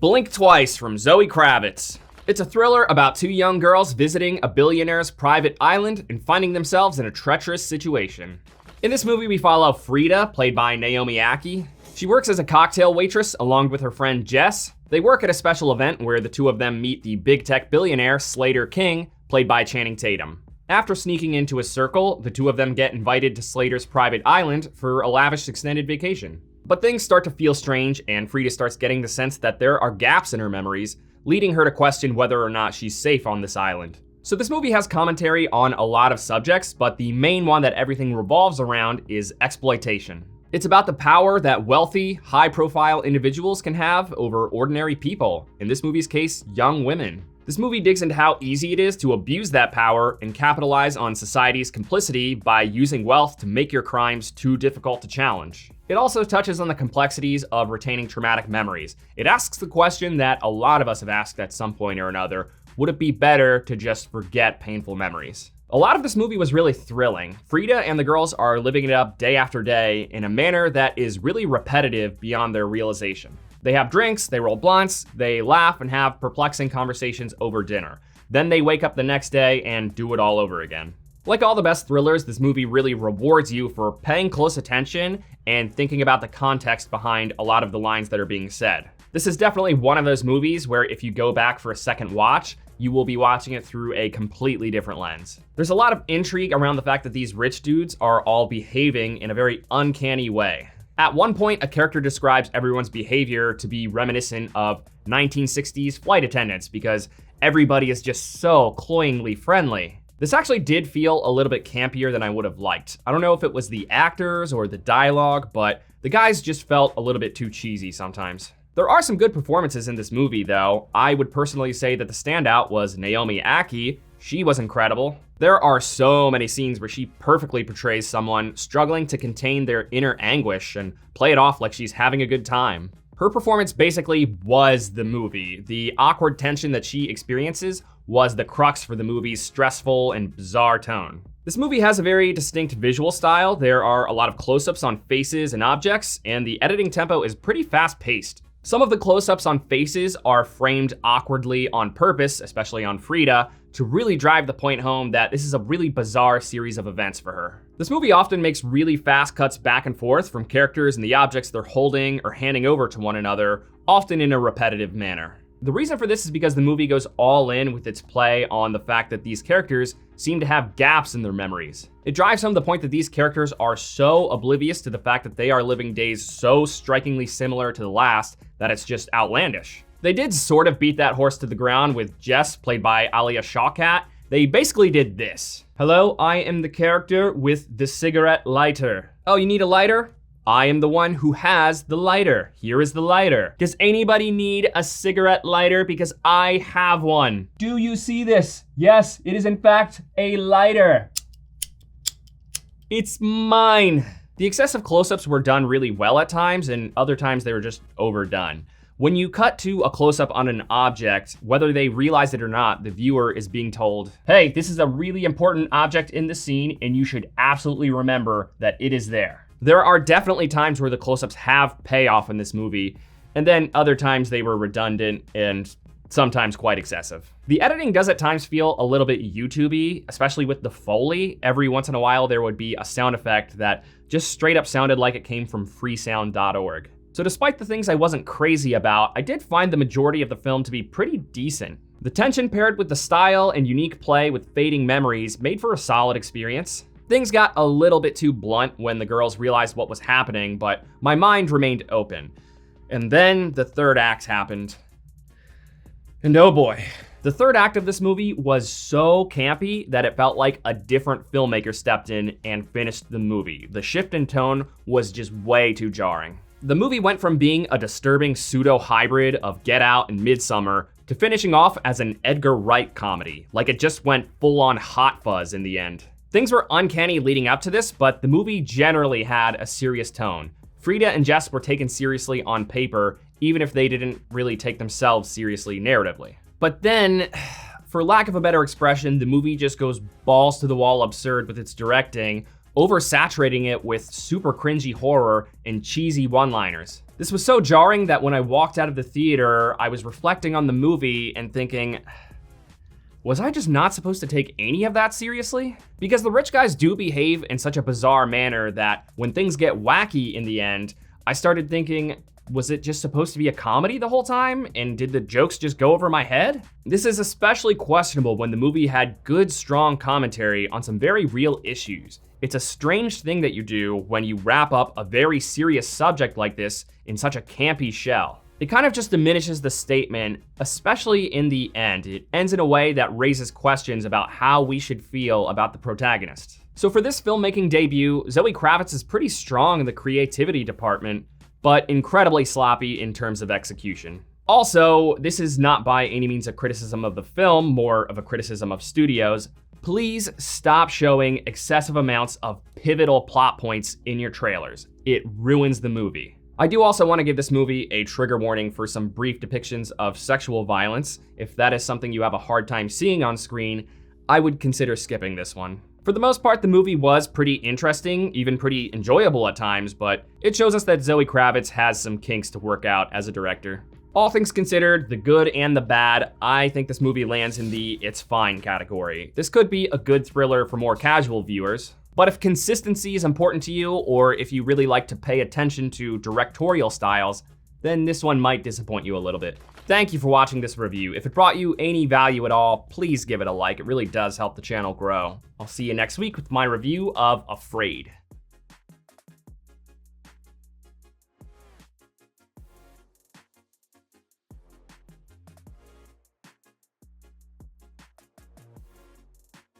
Blink Twice from Zoe Kravitz. It's a thriller about two young girls visiting a billionaire's private island and finding themselves in a treacherous situation. In this movie, we follow Frida, played by Naomi Ackie. She works as a cocktail waitress along with her friend Jess. They work at a special event where the two of them meet the big tech billionaire Slater King, played by Channing Tatum. After sneaking into a circle, the two of them get invited to Slater's private island for a lavish extended vacation. But things start to feel strange, and Frida starts getting the sense that there are gaps in her memories, leading her to question whether or not she's safe on this island. So this movie has commentary on a lot of subjects, but the main one that everything revolves around is exploitation. It's about the power that wealthy, high-profile individuals can have over ordinary people, in this movie's case, young women. This movie digs into how easy it is to abuse that power and capitalize on society's complicity by using wealth to make your crimes too difficult to challenge. It also touches on the complexities of retaining traumatic memories. It asks the question that a lot of us have asked at some point or another: would it be better to just forget painful memories? A lot of this movie was really thrilling. Frida and the girls are living it up day after day in a manner that is really repetitive beyond their realization. They have drinks, they roll blunts, they laugh and have perplexing conversations over dinner. Then they wake up the next day and do it all over again. Like all the best thrillers, this movie really rewards you for paying close attention and thinking about the context behind a lot of the lines that are being said. This is definitely one of those movies where if you go back for a second watch, you will be watching it through a completely different lens. There's a lot of intrigue around the fact that these rich dudes are all behaving in a very uncanny way. At one point, a character describes everyone's behavior to be reminiscent of 1960s flight attendants because everybody is just so cloyingly friendly. This actually did feel a little bit campier than I would have liked. I don't know if it was the actors or the dialogue, but the guys just felt a little bit too cheesy sometimes. There are some good performances in this movie, though. I would personally say that the standout was Naomi Ackie. She was incredible. There are so many scenes where she perfectly portrays someone struggling to contain their inner anguish and play it off like she's having a good time. Her performance basically was the movie. The awkward tension that she experiences was the crux for the movie's stressful and bizarre tone. This movie has a very distinct visual style. There are a lot of close-ups on faces and objects, and the editing tempo is pretty fast-paced. Some of the close-ups on faces are framed awkwardly on purpose, especially on Frida, to really drive the point home that this is a really bizarre series of events for her. This movie often makes really fast cuts back and forth from characters and the objects they're holding or handing over to one another, often in a repetitive manner. The reason for this is because the movie goes all in with its play on the fact that these characters seem to have gaps in their memories. It drives home the point that these characters are so oblivious to the fact that they are living days so strikingly similar to the last that it's just outlandish. They did sort of beat that horse to the ground with Jess, played by Alia Shawkat. They basically did this. Hello, I am the character with the cigarette lighter. Oh, you need a lighter? I am the one who has the lighter. Here is the lighter. Does anybody need a cigarette lighter? Because I have one. Do you see this? Yes, it is in fact a lighter. It's mine. The excessive close-ups were done really well at times, and other times they were just overdone. When you cut to a close-up on an object, whether they realize it or not, the viewer is being told, hey, this is a really important object in the scene, and you should absolutely remember that it is there. There are definitely times where the close-ups have payoff in this movie, and then other times they were redundant and sometimes quite excessive. The editing does at times feel a little bit YouTube-y, especially with the Foley. Every once in a while there would be a sound effect that just straight up sounded like it came from freesound.org. So despite the things I wasn't crazy about, I did find the majority of the film to be pretty decent. The tension paired with the style and unique play with fading memories made for a solid experience. Things got a little bit too blunt when the girls realized what was happening, but my mind remained open. And then the third act happened. And oh boy. The third act of this movie was so campy that it felt like a different filmmaker stepped in and finished the movie. The shift in tone was just way too jarring. The movie went from being a disturbing pseudo-hybrid of Get Out and Midsommar to finishing off as an Edgar Wright comedy, like it just went full-on Hot Fuzz in the end. Things were uncanny leading up to this, but the movie generally had a serious tone. Frida and Jess were taken seriously on paper, even if they didn't really take themselves seriously narratively. But then, for lack of a better expression, the movie just goes balls to the wall absurd with its directing, oversaturating it with super cringy horror and cheesy one-liners. This was so jarring that when I walked out of the theater, I was reflecting on the movie and thinking, was I just not supposed to take any of that seriously? Because the rich guys do behave in such a bizarre manner that when things get wacky in the end, I started thinking, was it just supposed to be a comedy the whole time? And did the jokes just go over my head? This is especially questionable when the movie had good, strong commentary on some very real issues. It's a strange thing that you do when you wrap up a very serious subject like this in such a campy shell. It kind of just diminishes the statement, especially in the end. It ends in a way that raises questions about how we should feel about the protagonist. So for this filmmaking debut, Zoe Kravitz is pretty strong in the creativity department, but incredibly sloppy in terms of execution. Also, this is not by any means a criticism of the film, more of a criticism of studios. Please stop showing excessive amounts of pivotal plot points in your trailers. It ruins the movie. I do also want to give this movie a trigger warning for some brief depictions of sexual violence. If that is something you have a hard time seeing on screen, I would consider skipping this one. For the most part, the movie was pretty interesting, even pretty enjoyable at times, but it shows us that Zoe Kravitz has some kinks to work out as a director. All things considered, the good and the bad, I think this movie lands in the it's fine category. This could be a good thriller for more casual viewers, but if consistency is important to you, or if you really like to pay attention to directorial styles, then this one might disappoint you a little bit. Thank you for watching this review. If it brought you any value at all, please give it a like. It really does help the channel grow. I'll see you next week with my review of Afraid.